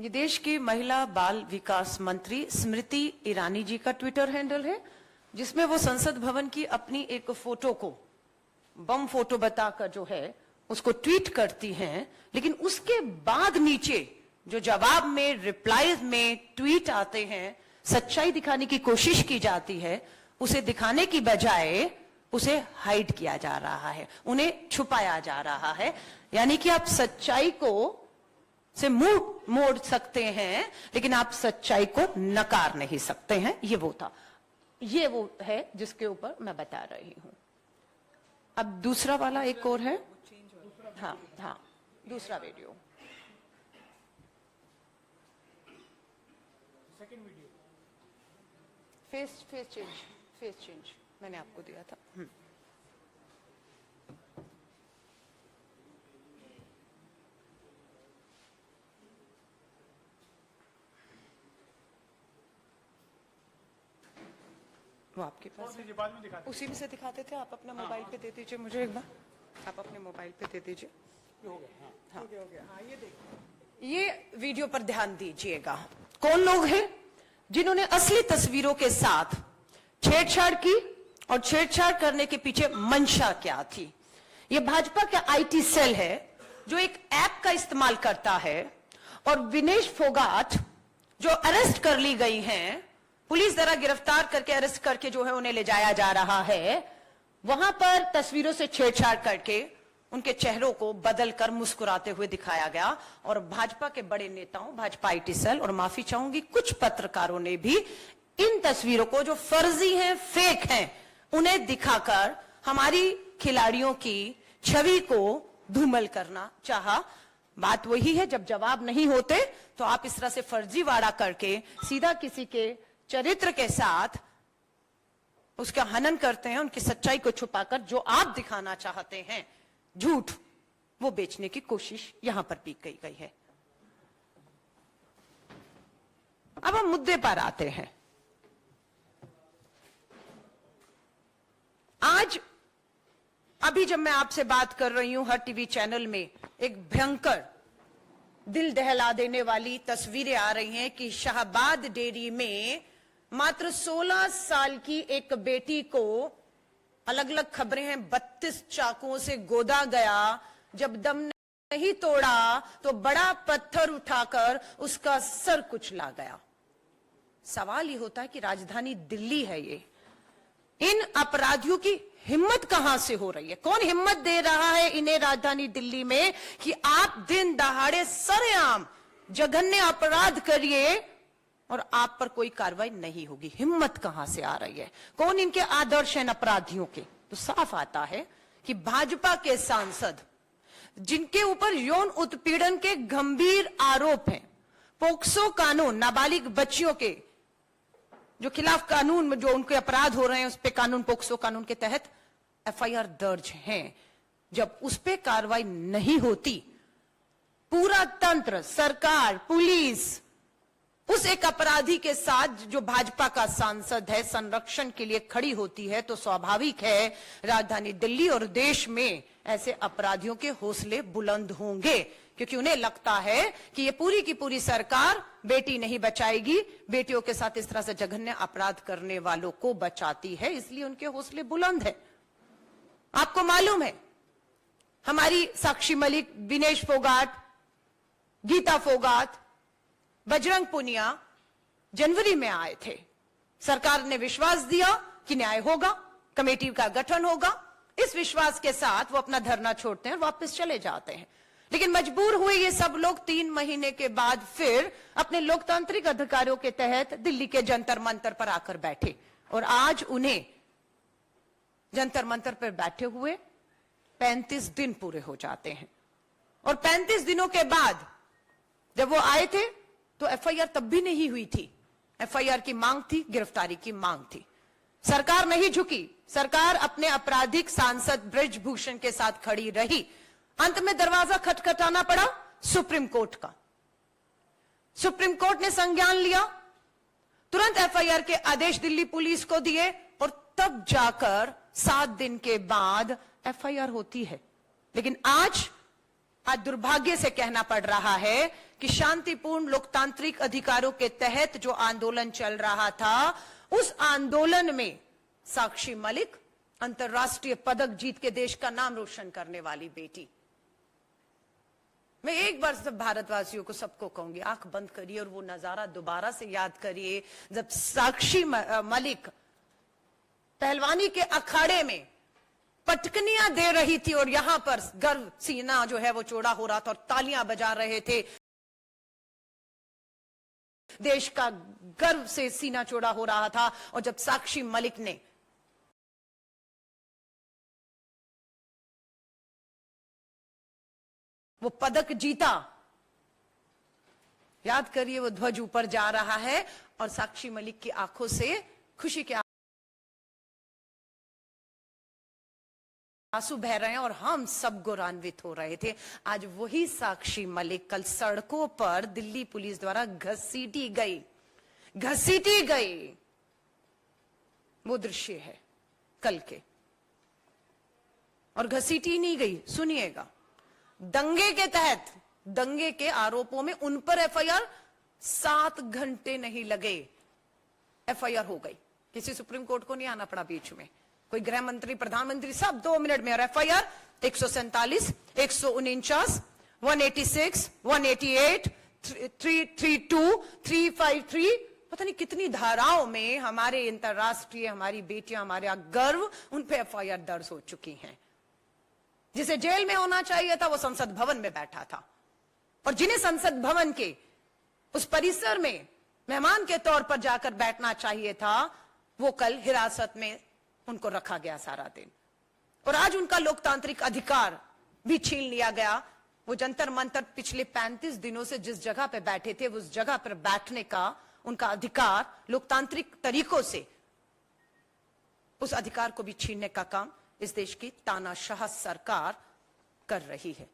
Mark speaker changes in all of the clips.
Speaker 1: ये देश की महिला बाल विकास मंत्री स्मृति ईरानी जी का ट्विटर हैंडल है, जिसमें वो संसद भवन की अपनी एक फोटो को बम फोटो बताकर जो है उसको ट्वीट करती हैं, लेकिन उसके बाद नीचे जो जवाब में रिप्लाई में ट्वीट आते हैं, सच्चाई दिखाने की कोशिश की जाती है, उसे दिखाने की बजाय उसे हाइड किया जा रहा है, उन्हें छुपाया जा रहा है। यानी कि आप सच्चाई को से मुंह मोड़ सकते हैं, लेकिन आप सच्चाई को नकार नहीं सकते हैं। ये वो था, ये वो है जिसके ऊपर मैं बता रही हूं। अब दूसरा वाला एक और है, हाँ हाँ, दूसरा वीडियो, फेस चेंज मैंने आपको दिया था। वो आपके पास है? बाद में दिखाते, उसी में से दिखाते थे। आप अपना मोबाइल पे दे दीजिए मुझे एक बार, आप अपने मोबाइल पे दे दीजिए। हो गया, हाँ, हो गया। हाँ, ये देखिए, ये वीडियो पर ध्यान दीजिएगा। कौन लोग हैं जिन्होंने असली तस्वीरों के साथ छेड़छाड़ की और छेड़छाड़ करने के पीछे मंशा क्या थी? ये भाजपा का आईटी सेल है जो एक ऐप का इस्तेमाल करता है, और विनेश फोगाट जो अरेस्ट कर ली गई हैं, पुलिस द्वारा गिरफ्तार करके अरेस्ट करके जो है उन्हें ले जाया जा रहा है, वहां पर तस्वीरों से छेड़छाड़ करके उनके चेहरों को बदलकर मुस्कुराते हुए दिखाया गया। और भाजपा के बड़े नेताओं, भाजपा आईटी सेल और माफी चाहूंगी कुछ पत्रकारों ने भी इन तस्वीरों को जो फर्जी हैं, फेक हैं, उन्हें दिखाकर हमारी खिलाड़ियों की छवि को धूमल करना चाहा। बात वही है, जब जवाब नहीं होते तो आप इस तरह से फर्जीवाड़ा करके सीधा किसी के चरित्र के साथ उसका हनन करते हैं, उनकी सच्चाई को छुपाकर जो आप दिखाना चाहते हैं झूठ, वो बेचने की कोशिश यहां पर की गई है। अब हम मुद्दे पर आते हैं। आज अभी जब मैं आपसे बात कर रही हूं, हर टीवी चैनल में एक भयंकर दिल दहला देने वाली तस्वीरें आ रही हैं कि शाहबाद डेयरी में मात्र 16 साल की एक बेटी को, अलग अलग खबरें हैं, 32 चाकुओं से गोदा गया। जब दम नहीं तोड़ा तो बड़ा पत्थर उठाकर उसका सर कुचला गया। सवाल ये होता है कि राजधानी दिल्ली है ये, इन अपराधियों की हिम्मत कहां से हो रही है? कौन हिम्मत दे रहा है इन्हें राजधानी दिल्ली में कि आप दिन दहाड़े सरेआम जघन्य अपराध करिए और आप पर कोई कार्रवाई नहीं होगी? हिम्मत कहां से आ रही है? कौन इनके आदर्श हैं अपराधियों के? तो साफ आता है कि भाजपा के सांसद जिनके ऊपर यौन उत्पीड़न के गंभीर आरोप हैं, पोक्सो कानून, नाबालिग बच्चियों के जो खिलाफ कानून में जो उनके अपराध हो रहे हैं, उस पे कानून, पोक्सो कानून के तहत एफआईआर दर्ज हैं। जब उस पे कार्रवाई नहीं होती, पूरा तंत्र, सरकार, पुलिस उस एक अपराधी के साथ जो भाजपा का सांसद है संरक्षण के लिए खड़ी होती है, तो स्वाभाविक है राजधानी दिल्ली और देश में ऐसे अपराधियों के हौसले बुलंद होंगे, क्योंकि उन्हें लगता है कि ये पूरी की पूरी सरकार बेटी नहीं बचाएगी, बेटियों के साथ इस तरह से जघन्य अपराध करने वालों को बचाती है, इसलिए उनके हौसले बुलंद है। आपको मालूम है, हमारी साक्षी मलिक, विनेश फोगाट, गीता फोगाट, बजरंग पुनिया जनवरी में आए थे। सरकार ने विश्वास दिया कि न्याय होगा, कमेटी का गठन होगा। इस विश्वास के साथ वो अपना धरना छोड़ते हैं और वापस चले जाते हैं। लेकिन मजबूर हुए ये सब लोग 3 महीने के बाद फिर अपने लोकतांत्रिक अधिकारों के तहत दिल्ली के जंतर मंतर पर आकर बैठे, और आज उन्हें जंतर मंतर पर बैठे हुए 35 दिन पूरे हो जाते हैं। और 35 दिनों के बाद जब वो आए थे तो एफआईआर तब भी नहीं हुई थी। एफआईआर की मांग थी, गिरफ्तारी की मांग थी। सरकार नहीं झुकी, सरकार अपने आपराधिक सांसद ब्रजभूषण के साथ खड़ी रही। अंत में दरवाजा खटखटाना पड़ा सुप्रीम कोर्ट का। सुप्रीम कोर्ट ने संज्ञान लिया, तुरंत एफआईआर के आदेश दिल्ली पुलिस को दिए, और तब जाकर 7 दिन के बाद एफआईआर होती है। लेकिन आज दुर्भाग्य से कहना पड़ रहा है कि शांतिपूर्ण लोकतांत्रिक अधिकारों के तहत जो आंदोलन चल रहा था, उस आंदोलन में साक्षी मलिक अंतर्राष्ट्रीय पदक जीत के देश का नाम रोशन करने वाली बेटी। मैं एक बार सब भारतवासियों को सबको कहूंगी, आंख बंद करिए और वो नजारा दोबारा से याद करिए जब साक्षी मलिक पहलवानी के अखाड़े में पटकनियां दे रही थी और यहां पर गर्व सीना जो है वो चौड़ा हो रहा था और तालियां बजा रहे थे। देश का गर्व से सीना चौड़ा हो रहा था। और जब साक्षी मलिक ने वो पदक जीता, याद करिए वो ध्वज ऊपर जा रहा है और साक्षी मलिक की आंखों से खुशी के आंसू बह रहे हैं और हम सब गौरवान्वित हो रहे थे। आज वही साक्षी मलिक कल सड़कों पर दिल्ली पुलिस द्वारा घसीटी गई। वो दृश्य है कल के। और घसीटी नहीं गई, सुनिएगा, दंगे के तहत, दंगे के आरोपों में उन पर एफआईआर 7 घंटे नहीं लगे, एफआईआर हो गई। किसी सुप्रीम कोर्ट को नहीं आना पड़ा बीच में, कोई गृह मंत्री, प्रधानमंत्री, सब 2 मिनट में। और एफआईआर 147, 149, 186, 188, 332, 353, पता नहीं कितनी धाराओं में हमारे अंतरराष्ट्रीय, हमारी बेटियां, हमारा गर्व, उन पे एफआईआर दर्ज हो चुकी हैं। जिसे जेल में होना चाहिए था वो संसद भवन में बैठा था। और जिन्हें संसद भवन के उस परिसर में मेहमान के तौर पर जाकर बैठना चाहिए था, वो कल हिरासत में उनको रखा गया सारा दिन। और आज उनका लोकतांत्रिक अधिकार भी छीन लिया गया। वो जंतर मंतर पिछले 35 दिनों से जिस जगह पे बैठे थे, उस जगह पर बैठने का उनका अधिकार लोकतांत्रिक तरीकों से, उस अधिकार को भी छीनने का काम इस देश की तानाशाह सरकार कर रही है।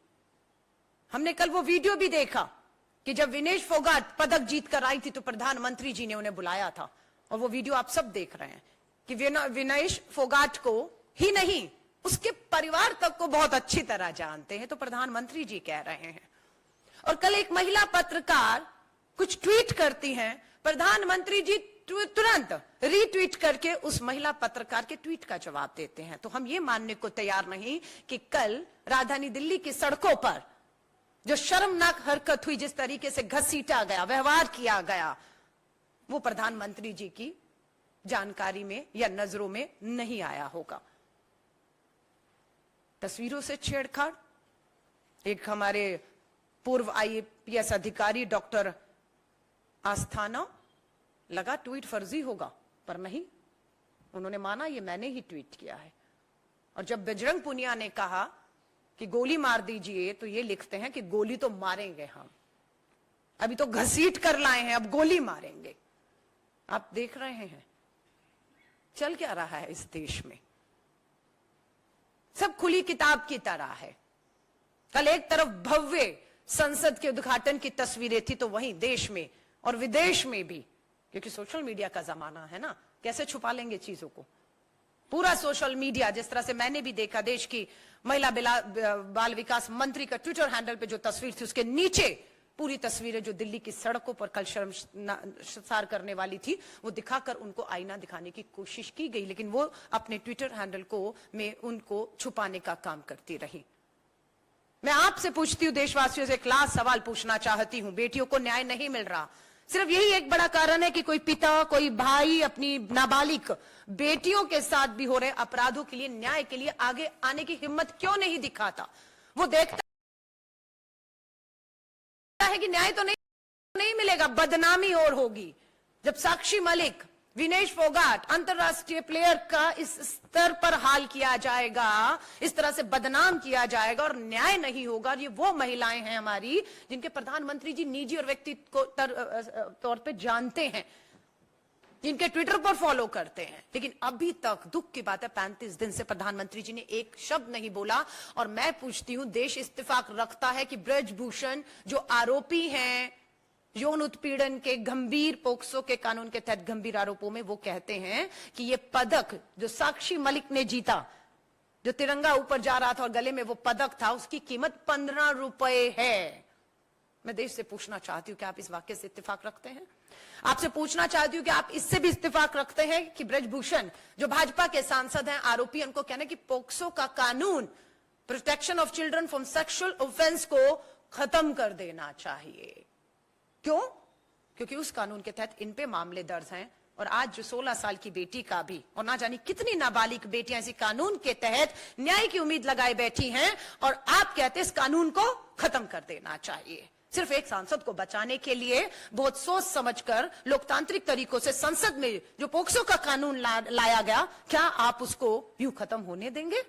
Speaker 1: हमने कल वो वीडियो भी देखा कि जब विनेश फोगाट पदक जीत कर आई थी तो प्रधानमंत्री जी ने उन्हें बुलाया था। और वो वीडियो आप सब देख रहे हैं कि विनेश फोगाट को ही नहीं, उसके परिवार तक को बहुत अच्छी तरह जानते हैं, तो प्रधानमंत्री जी कह रहे हैं। और कल एक महिला पत्रकार कुछ ट्वीट करती हैं, प्रधानमंत्री जी तुरंत रीट्वीट करके उस महिला पत्रकार के ट्वीट का जवाब देते हैं। तो हम ये मानने को तैयार नहीं कि कल राजधानी दिल्ली की सड़कों पर जो शर्मनाक हरकत हुई, जिस तरीके से घसीटा गया, व्यवहार किया गया, वो प्रधानमंत्री जी की जानकारी में या नजरों में नहीं आया होगा। तस्वीरों से छेड़छाड़, एक हमारे पूर्व आईपीएस अधिकारी डॉक्टर आस्थाना, लगा ट्वीट फर्जी होगा, पर नहीं, उन्होंने माना ये मैंने ही ट्वीट किया है। और जब बजरंग पुनिया ने कहा कि गोली मार दीजिए, तो ये लिखते हैं कि गोली तो मारेंगे हम, अभी तो घसीट कर लाए हैं, अब गोली मारेंगे। आप देख रहे हैं चल क्या रहा है इस देश में। सब खुली किताब की तरह है। कल एक तरफ भव्य संसद के उद्घाटन की तस्वीरें थी, तो वहीं देश में और विदेश में भी, क्योंकि सोशल मीडिया का जमाना है ना, कैसे छुपा लेंगे चीजों को। पूरा सोशल मीडिया, जिस तरह से मैंने भी देखा, देश की महिला बाल विकास मंत्री का ट्विटर हैंडल पे जो तस्वीर थी, उसके नीचे पूरी तस्वीरें जो दिल्ली की सड़कों पर कल शर्मसार करने वाली थी, वो दिखाकर उनको आईना दिखाने की कोशिश की गई, लेकिन वो अपने ट्विटर हैंडल को में उनको छुपाने का काम करती रही। मैं आपसे पूछती हूं, देशवासियों से एक लास्ट सवाल पूछना चाहती हूं। बेटियों को न्याय नहीं मिल रहा, सिर्फ यही एक बड़ा कारण है कि कोई पिता, कोई भाई अपनी नाबालिग बेटियों के साथ भी हो रहे अपराधों के लिए, न्याय के लिए आगे आने की हिम्मत क्यों नहीं दिखाता? वो देखता है कि न्याय तो नहीं मिलेगा, बदनामी और होगी। जब साक्षी मलिक, विनेश फोगाट, अंतरराष्ट्रीय प्लेयर का इस स्तर पर हाल किया जाएगा, इस तरह से बदनाम किया जाएगा और न्याय नहीं होगा। ये वो महिलाएं हैं हमारी जिनके प्रधानमंत्री जी निजी और व्यक्तिगत तौर पे जानते हैं, जिनके ट्विटर पर फॉलो करते हैं, लेकिन अभी तक दुख की बात है 35 दिन से प्रधानमंत्री जी ने एक शब्द नहीं बोला। और मैं पूछती हूं, देश इत्तेफाक रखता है कि ब्रजभूषण जो आरोपी हैं यौन उत्पीड़न के गंभीर पोक्सो के कानून के तहत गंभीर आरोपों में, वो कहते हैं कि ये पदक जो साक्षी मलिक ने जीता, जो तिरंगा ऊपर जा रहा था और गले में वो पदक था, उसकी कीमत 15 रुपए है। मैं देश से पूछना चाहती हूं कि आप इस वाक्य से इत्तेफाक रखते हैं? आपसे पूछना चाहती हूं कि आप इससे भी इत्तेफाक रखते हैं कि ब्रजभूषण जो भाजपा के सांसद हैं, आरोपी, उनको कहना कि पोक्सो का कानून, protection of children from sexual offence, को खत्म कर देना चाहिए? क्यों? क्योंकि उस कानून के तहत इन पे मामले दर्ज हैं, और आज जो 16 साल की बेटी का भी, और ना जानी कितनी नाबालिग बेटियां इसी कानून के तहत न्याय की उम्मीद लगाए बैठी हैं, और आप कहते हैं इस कानून को खत्म कर देना चाहिए। सिर्फ एक सांसद को बचाने के लिए बहुत सोच समझकर लोकतांत्रिक तरीकों से संसद में जो पोक्सो का कानून लाया गया, क्या आप उसको यूं खत्म होने देंगे?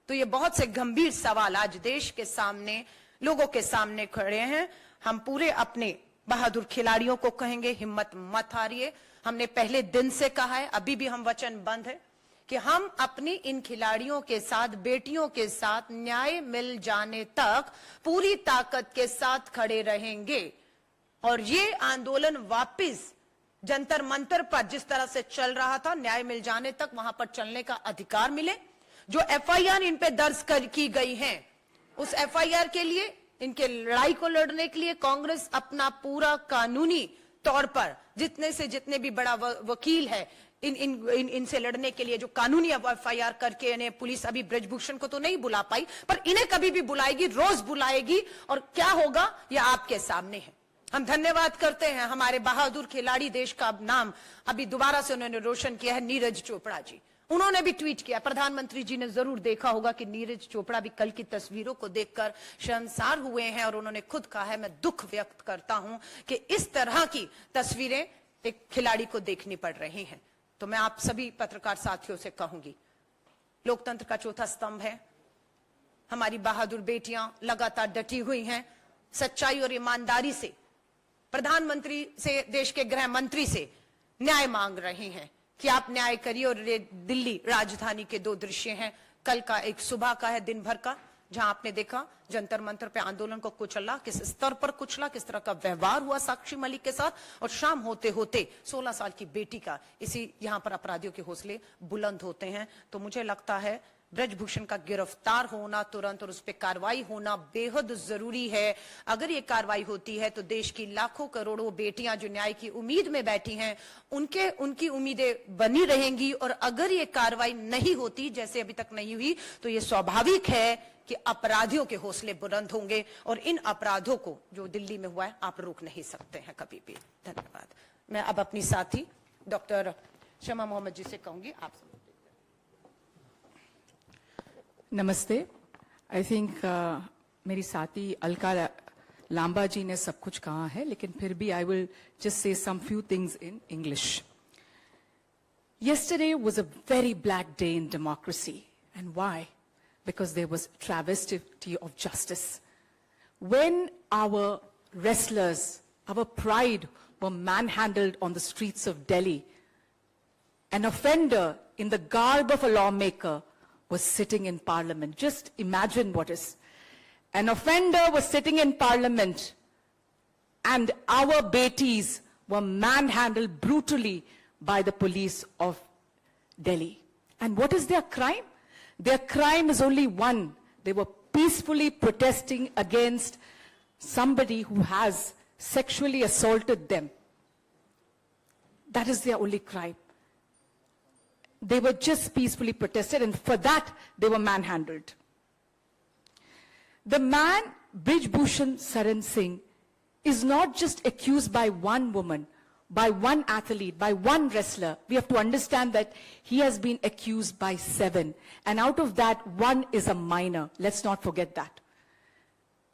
Speaker 1: तो ये बहुत से गंभीर सवाल आज देश के सामने, लोगों के सामने खड़े हैं। हम पूरे अपने बहादुर खिलाड़ियों को कहेंगे, हिम्मत मत हारिए। हमने पहले दिन से कहा है, अभी भी हम वचनबद्ध हैं कि हम अपनी इन खिलाड़ियों के साथ, बेटियों के साथ न्याय मिल जाने तक पूरी ताकत के साथ खड़े रहेंगे। और ये आंदोलन वापस जंतर मंतर पर जिस तरह से चल रहा था, न्याय मिल जाने तक वहां पर चलने का अधिकार मिले। जो एफआईआर इन पे दर्ज की गई है, उस एफआईआर के लिए, इनके लड़ाई को लड़ने के लिए कांग्रेस अपना पूरा कानूनी तौर पर जितने से जितने भी बड़ा वकील है, इनसे लड़ने के लिए जो कानूनी एफआईआर करके, इन्हें पुलिस अभी ब्रजभूषण को तो नहीं बुला पाई, पर इन्हें कभी भी बुलाएगी, रोज बुलाएगी, और क्या होगा यह आपके सामने है। हम धन्यवाद करते हैं हमारे बहादुर खिलाड़ी, देश का नाम अभी दोबारा से उन्होंने रोशन किया है, नीरज चोपड़ा जी। उन्होंने भी ट्वीट किया, प्रधानमंत्री जी ने जरूर देखा होगा कि नीरज चोपड़ा भी कल की तस्वीरों को देखकर शर्मसार हुए हैं, और उन्होंने खुद कहा है, मैं दुख व्यक्त करता हूं कि इस तरह की तस्वीरें एक खिलाड़ी को देखनी पड़ रही हैं। तो मैं आप सभी पत्रकार साथियों से कहूंगी, लोकतंत्र का चौथा स्तंभ है, हमारी बहादुर बेटियां लगातार डटी हुई हैं, सच्चाई और ईमानदारी से प्रधानमंत्री से, देश के गृह मंत्री से न्याय मांग रही हैं कि आप न्याय करिए। और ये दिल्ली राजधानी के दो दृश्य हैं, कल का एक सुबह का है, दिन भर का, जहां आपने देखा जंतर मंतर पे आंदोलन को कुचला, किस स्तर पर कुचला, किस तरह का व्यवहार हुआ साक्षी मलिक के साथ, और शाम होते होते 16 साल की बेटी का, इसी यहां पर अपराधियों के हौसले बुलंद होते हैं। तो मुझे लगता है ब्रजभूषण का गिरफ्तार होना तुरंत, और उस पर कार्रवाई होना बेहद जरूरी है। अगर ये कार्रवाई होती है तो देश की लाखों करोड़ों बेटियां जो न्याय की उम्मीद में बैठी हैं, उनकी उम्मीदें बनी रहेंगी। और अगर ये कार्रवाई नहीं होती, जैसे अभी तक नहीं हुई, तो ये स्वाभाविक है कि अपराधियों के हौसले बुलंद होंगे, और इन अपराधों को जो दिल्ली में हुआ है, आप रोक नहीं सकते हैं कभी भी। धन्यवाद। मैं अब अपनी साथी डॉक्टर शमा मोहम्मद जी से कहूंगी, आप
Speaker 2: नमस्ते। आई थिंक मेरी साथी अलका लांबा जी ने सब कुछ कहा है, लेकिन फिर भी आई will just say some few things in English. Yesterday was a very black day in democracy. And why? Because there was travesty of justice. When our wrestlers, our pride, were manhandled on the streets of Delhi, an offender in the garb of a lawmaker was sitting in parliament. Just imagine what is. An offender was sitting in parliament, and our betis were manhandled brutally by the police of Delhi. And what is their crime? Their crime is only one. They were peacefully protesting against somebody who has sexually assaulted them. That is their only crime. They were just peacefully protested, and for that, they were manhandled. The man, Brijbhushan Saran Singh, is not just accused by one woman, by one athlete, by one wrestler. We have to understand that he has been accused by 7. And out of that, 1 is a minor. Let's not forget that.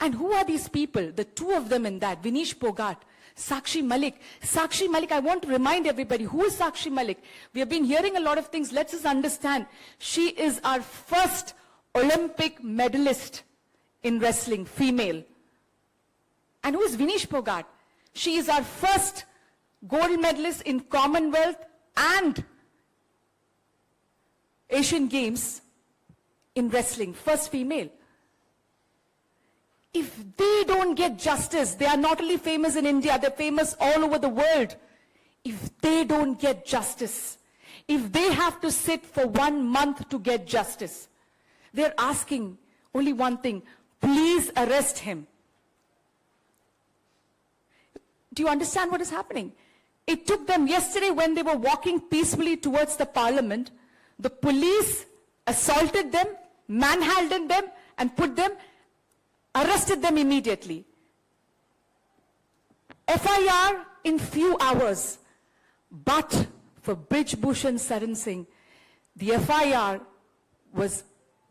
Speaker 2: And who are these people? The 2 of them in that, Vinesh Phogat, Sakshi Malik. Sakshi Malik, I want to remind everybody, who is Sakshi Malik? We have been hearing a lot of things. Let's just understand. She is our first Olympic medalist in wrestling, female. And who is Vinesh Phogat? She is our first gold medalist in Commonwealth and Asian Games in wrestling, first female. If they don't get justice, they are not only famous in India, they're famous all over the world. If they don't get justice, if they have to sit for 1 month to get justice, they're asking only one thing: please arrest him. Do you understand what is happening? It took them yesterday when they were walking peacefully towards the parliament. The police assaulted them, manhandled them, and arrested them immediately. FIR in few hours. But for Brij Bhushan Saran Singh, the FIR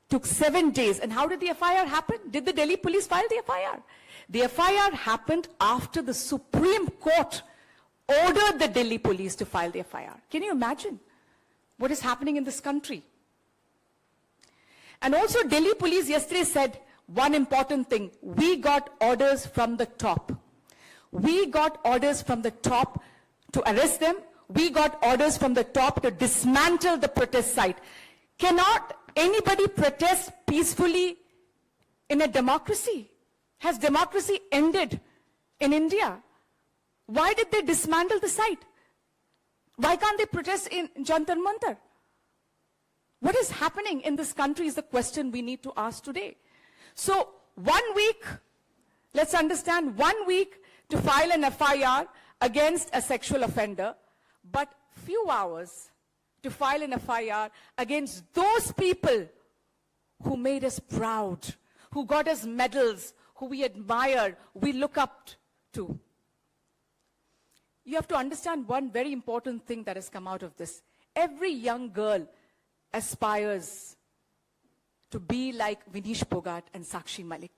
Speaker 2: took 7 days. And how did the FIR happen? Did the Delhi police file the FIR? The FIR happened after the Supreme Court ordered the Delhi police to file the FIR. Can you imagine what is happening in this country? And also Delhi police yesterday said one important thing. We got orders from the top. We got orders from the top to arrest them. We got orders from the top to dismantle the protest site. Cannot anybody protest peacefully in a democracy? Has democracy ended in India? Why did they dismantle the site? Why can't they protest in Jantar Mantar? What is happening in this country is the question we need to ask today. So 1 week, let's understand, 1 week to file an FIR against a sexual offender, but few hours to file an FIR against those people who made us proud, who got us medals, who we admire, we look up to. You have to understand one very important thing that has come out of this. Every young girl aspires to be like Vinesh Phogat and Sakshi Malik.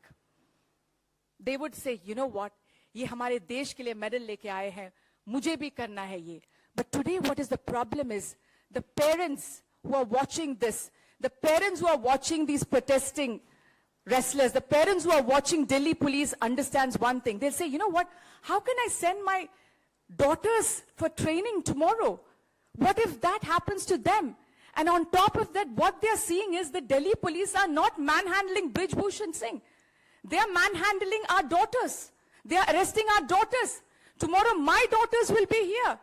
Speaker 2: They would say, you know what, ye hamare desh ke liye medal leke aaye hain, mujhe bhi karna hai ye. But today what is the problem is, the parents who are watching this, the parents who are watching these protesting wrestlers, the parents who are watching Delhi police understands one thing. They'll say, you know what, how can I send my daughters for training tomorrow? What if that happens to them? And on top of that, what they're seeing is the Delhi police are not manhandling Brij Bhushan Singh. They are manhandling our daughters. They are arresting our daughters. Tomorrow my daughters will be here.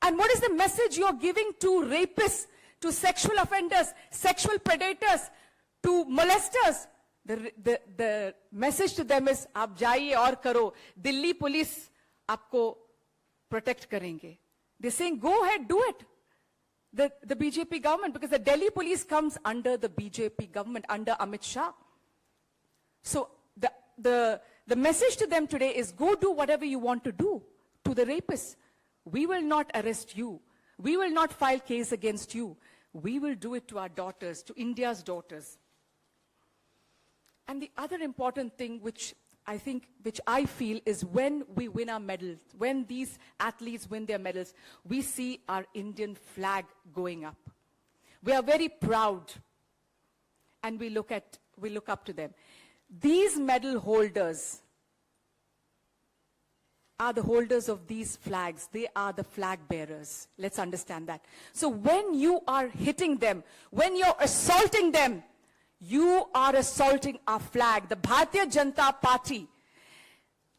Speaker 2: And what is the message you're giving to rapists, to sexual offenders, sexual predators, to molesters? The message to them is, aap jaiye aur karo. Delhi police aapko protect karenge. They're saying, go ahead, do it. The BJP government, because the Delhi police comes under the BJP government, under Amit Shah. So the message to them today is, go do whatever you want to do to the rapists. We will not arrest you. We will not file case against you. We will do it to our daughters, to India's daughters. And the other important thing which I feel is when we win our medals, when these athletes win their medals, we see our Indian flag going up. We are very proud and we look up to them. These medal holders are the holders of these flags. They are the flag bearers. Let's understand that. So when you are hitting them, when you're assaulting them, you are assaulting our flag. The Bharatiya Janata Party,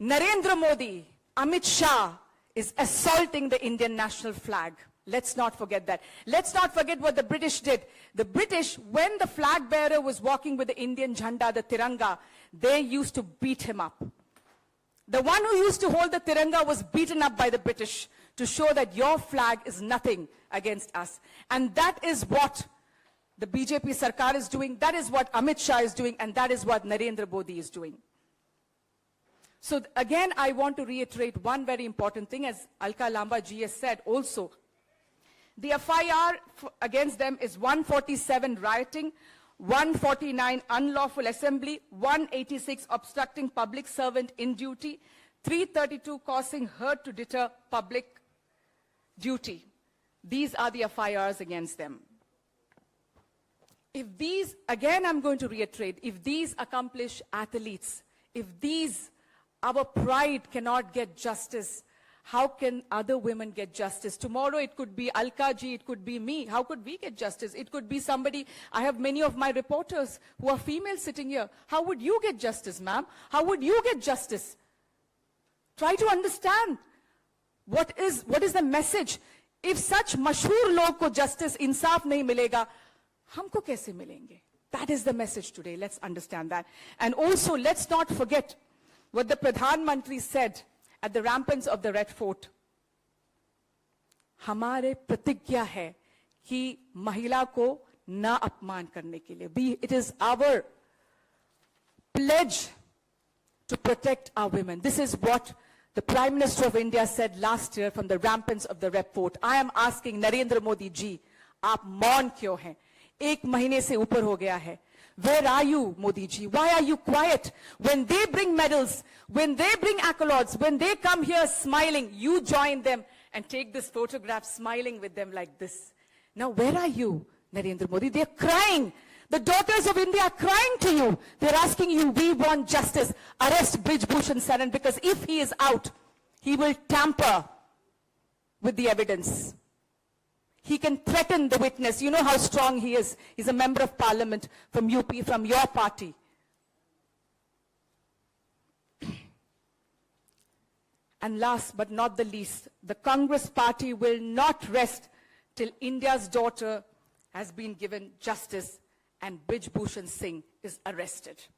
Speaker 2: Narendra Modi, Amit Shah is assaulting the Indian national flag. Let's not forget that. Let's not forget what the British did. The British, when the flag bearer was walking with the Indian Jhanda, the Tiranga, they used to beat him up. The one who used to hold the Tiranga was beaten up by the British to show that your flag is nothing against us. And that is what the BJP Sarkar is doing, that is what Amit Shah is doing, and that is what Narendra Modi is doing. So again, I want to reiterate one very important thing, as Alka Lamba ji has said also. The FIR against them is 147 rioting, 149 unlawful assembly, 186 obstructing public servant in duty, 332 causing hurt to deter public duty. These are the FIRs against them. If these, again I'm going to reiterate, if these accomplished athletes, if these, our pride cannot get justice, how can other women get justice? Tomorrow it could be Alka ji, it could be me. How could we get justice? It could be somebody, I have many of my reporters who are female sitting here. How would you get justice, ma'am? How would you get justice? Try to understand what is the message. If such mashhoor log ko justice, insaf nahi milega, हमको कैसे मिलेंगे? That is the message today. Let's understand that. And also, let's not forget what the Pradhan Mantri said at the ramparts of the Red Fort, हमारे प्रतिज्ञा है कि महिला को ना अपमान करने के लिए. It is our pledge to protect our women. This is what the Prime Minister of India said last year from the ramparts of the Red Fort. I am asking Narendra Modi ji, आप मौन क्यों हैं? 1 महीने से ऊपर हो गया है. Where are you, Modi ji? Why are you quiet? When they bring medals, when they bring accolades, when they come here smiling, you join them and take this photograph smiling with them like this. Now, where are you, Narendra Modi? They're crying. The daughters of India are crying to you. They're asking you, we want justice. Arrest Brij Bhushan Saran, because if he is out, he will tamper with the evidence. He can threaten the witness. You know how strong he is. He's a member of parliament from UP, from your party. And last but not the least, the Congress party will not rest till India's daughter has been given justice and Brij Bhushan Singh is arrested.